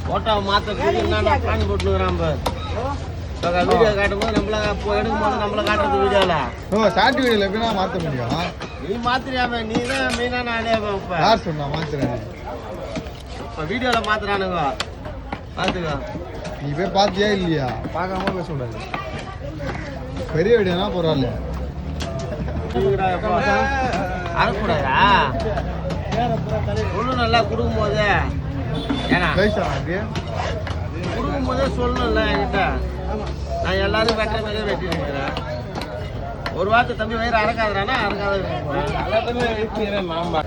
Photo மாத்திரத்துக்கு என்ன plan போட்டுக்கிறான் video காட்டும்போது நம்மள எடுக்கும் போது நம்மள காட்டுறது வீடியோல ஷார்ட் வீடியோல எப்படின்னா மாற்ற முடியும்? நீ மாத்திரியாம நீ தான் மெயினான ஆளே. இப்ப யார் சொன்னா மாத்துறேன்? இப்போ வீடியோல மாத்துறானுங்க பார்த்துக்கோ. நீ போய் பார்த்தியா இல்லையா? பார்க்காம பேச கூடாது. பெரிய வீடியோனா பரவாயில்ல. அறக்கூடாதா ஒன்றும் நல்லா கொடுக்கும்போது ஏன்னா கொடுக்கும்போதே சொல்லணும்ல என்கிட்ட. நான் எல்லாரும் வெட்டுற மாதிரியே வெட்டிடுறேன். ஒரு வார்த்தை தம்பி வயிறு அறக்காதுறானா அறக்காத மாம்பா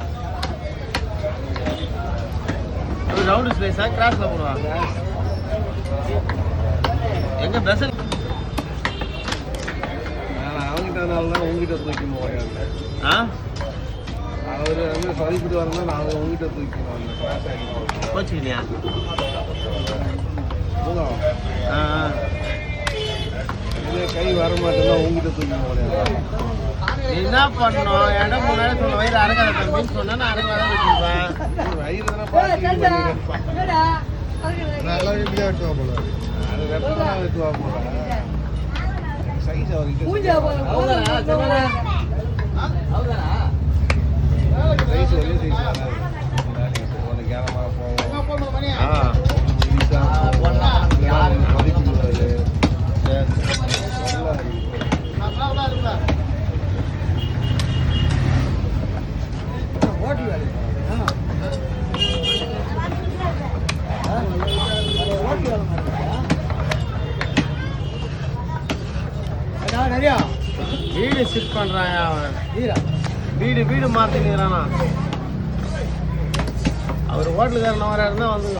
ஒரு ரவுண்டு ஸ்பேஸா கிராஸ்ல போடுவாங்க. எங்க பெசல் அவங்ககிட்டனால்தான் உங்ககிட்ட தூக்கி போவாங்க. அவர் வந்து சொல்லிட்டு வரணும். நான் உங்ககிட்ட தூக்கி போச்சுக்கிட்டியா? கை வர மாட்டேன்னா உங்ககிட்ட தூக்கி போவாங்க. என்ன பண்ணோம்? இடம் முன்னாடி சொல்ல வயிறு அறக்காத தம்பின்னு சொன்னா நான் அறக்காதான் வச்சுருப்பேன். வயிறு நல்லா இப்படியா வெட்டுவா போல. அது வெட்டா வெட்டுவா போல. சைஸ் அவருக்கு சைஸ் ஒரே சைஸ் உனக்கு ஏனமா போவோம். வீடு ஷிஃப்ட் பண்றான் அவன். வீடு மாத்திக்கிறானா? அவர் ஹோட்டலுக்காரன் வராருன்னா வந்து